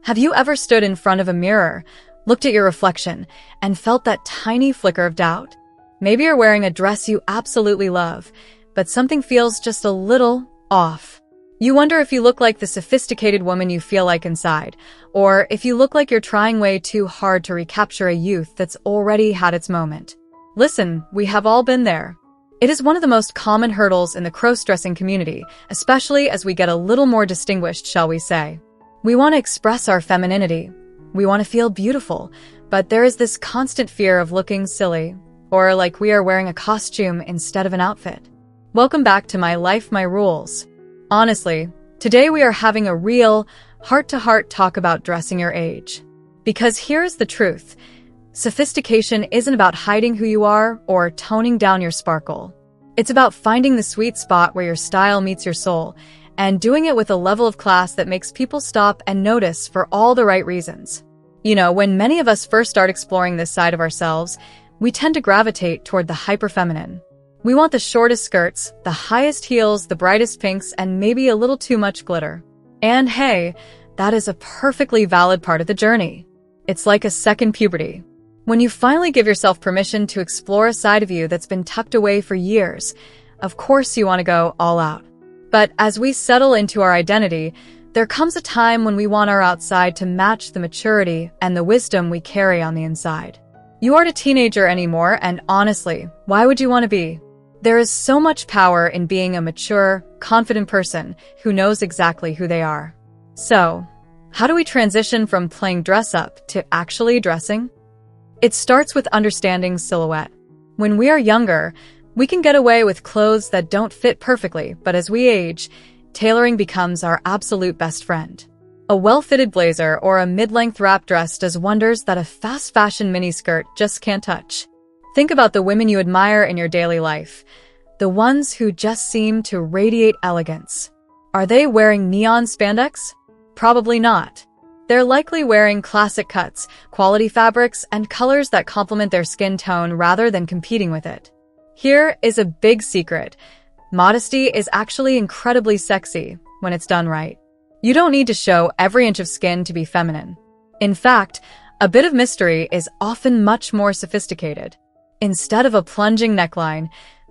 Have you ever stood in front of a mirror, looked at your reflection, and felt that tiny flicker of doubt? Maybe you're wearing a dress you absolutely love, but something feels just a little off. You wonder if you look like the sophisticated woman you feel like inside, or if you look like you're trying way too hard to recapture a youth that's already had its moment. Listen, we have all been there. It is one of the most common hurdles in the cross-dressing community, especially as we get a little more distinguished, shall we say. We want to express our femininity. We want to feel beautiful, but there is this constant fear of looking silly, or like we are wearing a costume instead of an outfit. Welcome back to My Life, My Rules. Honestly, today we are having a real, heart-to-heart talk about dressing your age. Because here's the truth. Sophistication isn't about hiding who you are or toning down your sparkle. It's about finding the sweet spot where your style meets your soul, and doing it with a level of class that makes people stop and notice for all the right reasons. You know, when many of us first start exploring this side of ourselves, we tend to gravitate toward the hyper-feminine. We want the shortest skirts, the highest heels, the brightest pinks, and maybe a little too much glitter. And hey, that is a perfectly valid part of the journey. It's like a second puberty. When you finally give yourself permission to explore a side of you that's been tucked away for years, of course you want to go all out. But as we settle into our identity, there comes a time when we want our outside to match the maturity and the wisdom we carry on the inside. You aren't a teenager anymore, and honestly, why would you want to be? There is so much power in being a mature, confident person who knows exactly who they are. So, how do we transition from playing dress up to actually dressing? It starts with understanding silhouette. When we are younger, we can get away with clothes that don't fit perfectly, but as we age, tailoring becomes our absolute best friend. A well-fitted blazer or a mid-length wrap dress does wonders that a fast-fashion miniskirt just can't touch. Think about the women you admire in your daily life, the ones who just seem to radiate elegance. Are they wearing neon spandex? Probably not. They're likely wearing classic cuts, quality fabrics, and colors that complement their skin tone rather than competing with it. Here is a big secret. Modesty is actually incredibly sexy when it's done right. You don't need to show every inch of skin to be feminine. In fact, a bit of mystery is often much more sophisticated. Instead of a plunging neckline,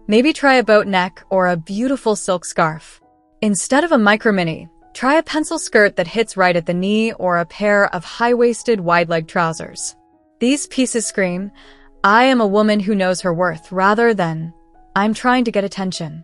maybe try a boat neck or a beautiful silk scarf. Instead of a micro-mini, try a pencil skirt that hits right at the knee or a pair of high-waisted, wide-leg trousers. These pieces scream, I am a woman who knows her worth, rather than, I'm trying to get attention.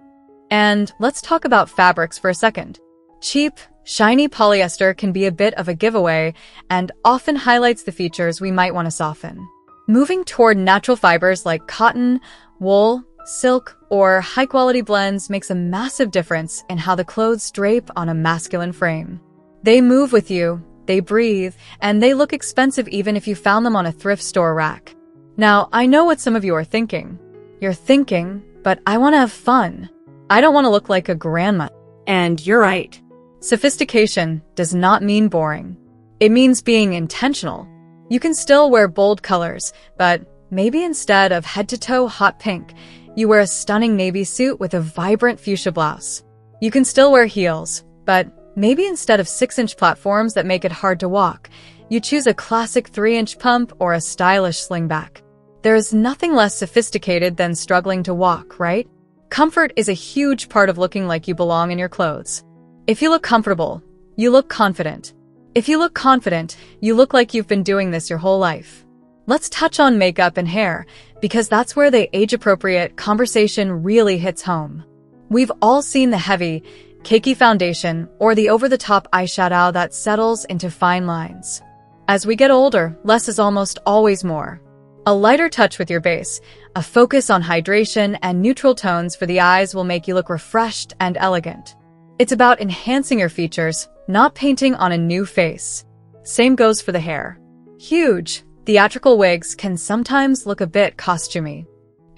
And let's talk about fabrics for a second. Cheap, shiny polyester can be a bit of a giveaway and often highlights the features we might want to soften. Moving toward natural fibers like cotton, wool, silk, or high-quality blends makes a massive difference in how the clothes drape on a masculine frame. They move with you, they breathe, and they look expensive even if you found them on a thrift store rack. Now, I know what some of you are thinking. You're thinking, but I want to have fun. I don't want to look like a grandma. And you're right. Sophistication does not mean boring. It means being intentional. You can still wear bold colors, but maybe instead of head-to-toe hot pink, you wear a stunning navy suit with a vibrant fuchsia blouse. You can still wear heels, but maybe instead of 6-inch platforms that make it hard to walk, you choose a classic 3-inch pump or a stylish slingback. There is nothing less sophisticated than struggling to walk, right? Comfort is a huge part of looking like you belong in your clothes. If you look comfortable, you look confident. If you look confident, you look like you've been doing this your whole life. Let's touch on makeup and hair, because that's where the age-appropriate conversation really hits home. We've all seen the heavy, cakey foundation or the over-the-top eyeshadow that settles into fine lines. As we get older, less is almost always more. A lighter touch with your base, a focus on hydration and neutral tones for the eyes will make you look refreshed and elegant. It's about enhancing your features, not painting on a new face. Same goes for the hair. Huge, theatrical wigs can sometimes look a bit costumey.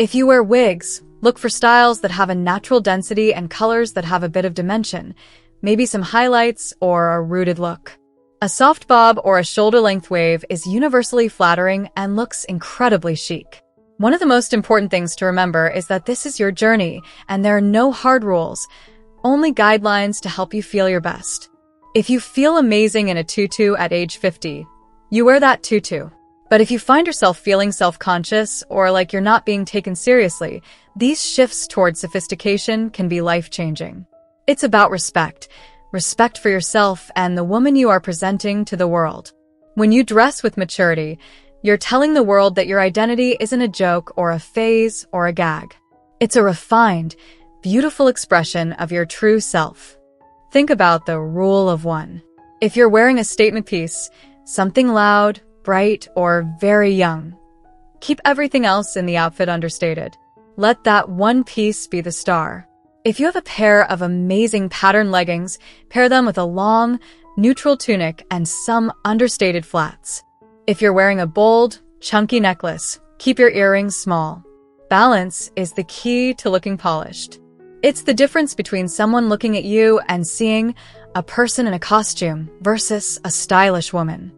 If you wear wigs, look for styles that have a natural density and colors that have a bit of dimension, maybe some highlights or a rooted look. A soft bob or a shoulder-length wave is universally flattering and looks incredibly chic. One of the most important things to remember is that this is your journey and there are no hard rules, only guidelines to help you feel your best. If you feel amazing in a tutu at age 50, you wear that tutu. But if you find yourself feeling self-conscious or like you're not being taken seriously, these shifts towards sophistication can be life-changing. It's about respect. Respect for yourself and the woman you are presenting to the world. When you dress with maturity, you're telling the world that your identity isn't a joke or a phase or a gag. It's a refined, beautiful expression of your true self. Think about the rule of one. If you're wearing a statement piece, something loud, bright, or very young, keep everything else in the outfit understated. Let that one piece be the star. If you have a pair of amazing patterned leggings, pair them with a long, neutral tunic and some understated flats. If you're wearing a bold, chunky necklace, keep your earrings small. Balance is the key to looking polished. It's the difference between someone looking at you and seeing a person in a costume versus a stylish woman.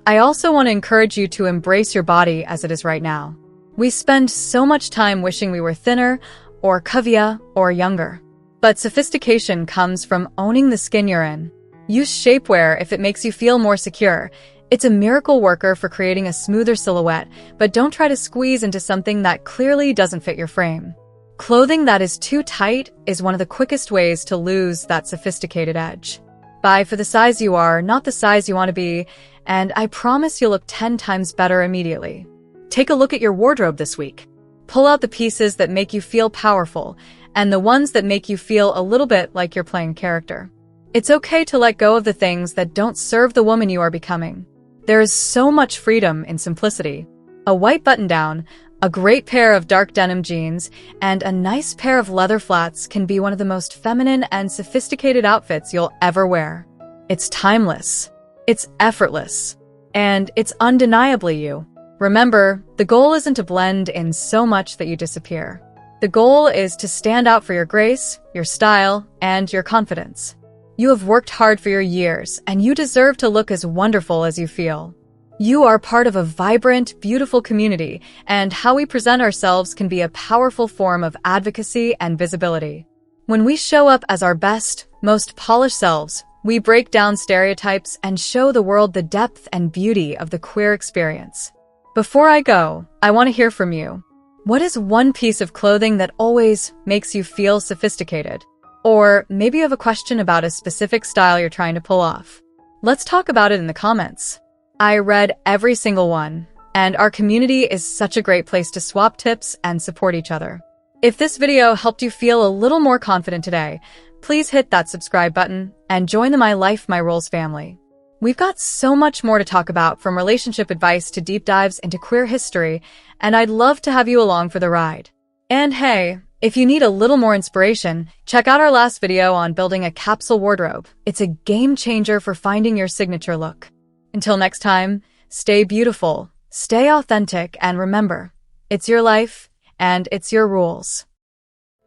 I also want to encourage you to embrace your body as it is right now. We spend so much time wishing we were thinner, or curvier, or younger. But sophistication comes from owning the skin you're in. Use shapewear if it makes you feel more secure. It's a miracle worker for creating a smoother silhouette, but don't try to squeeze into something that clearly doesn't fit your frame. Clothing that is too tight is one of the quickest ways to lose that sophisticated edge. Buy for the size you are, not the size you want to be, and I promise you'll look 10 times better immediately. Take a look at your wardrobe this week. Pull out the pieces that make you feel powerful, and the ones that make you feel a little bit like you're playing a character. It's okay to let go of the things that don't serve the woman you are becoming. There is so much freedom in simplicity. A white button-down, a great pair of dark denim jeans, and a nice pair of leather flats can be one of the most feminine and sophisticated outfits you'll ever wear. It's timeless, it's effortless, and it's undeniably you. Remember, the goal isn't to blend in so much that you disappear. The goal is to stand out for your grace, your style, and your confidence. You have worked hard for your years, and you deserve to look as wonderful as you feel. You are part of a vibrant, beautiful community, and how we present ourselves can be a powerful form of advocacy and visibility. When we show up as our best, most polished selves, we break down stereotypes and show the world the depth and beauty of the queer experience. Before I go, I want to hear from you. What is one piece of clothing that always makes you feel sophisticated? Or maybe you have a question about a specific style you're trying to pull off. Let's talk about it in the comments. I read every single one, and our community is such a great place to swap tips and support each other. If this video helped you feel a little more confident today, please hit that subscribe button and join the My Life, My Rules family. We've got so much more to talk about, from relationship advice to deep dives into queer history, and I'd love to have you along for the ride. And hey, if you need a little more inspiration, check out our last video on building a capsule wardrobe. It's a game changer for finding your signature look. Until next time, stay beautiful, stay authentic, and remember, it's your life and it's your rules.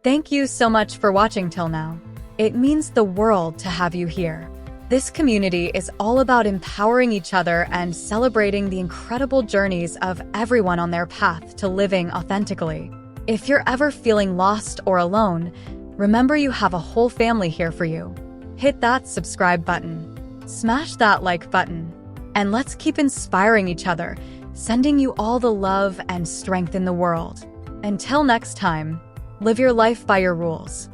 Thank you so much for watching till now. It means the world to have you here. This community is all about empowering each other and celebrating the incredible journeys of everyone on their path to living authentically. If you're ever feeling lost or alone, remember you have a whole family here for you. Hit that subscribe button, smash that like button, and let's keep inspiring each other, sending you all the love and strength in the world. Until next time, live your life by your rules.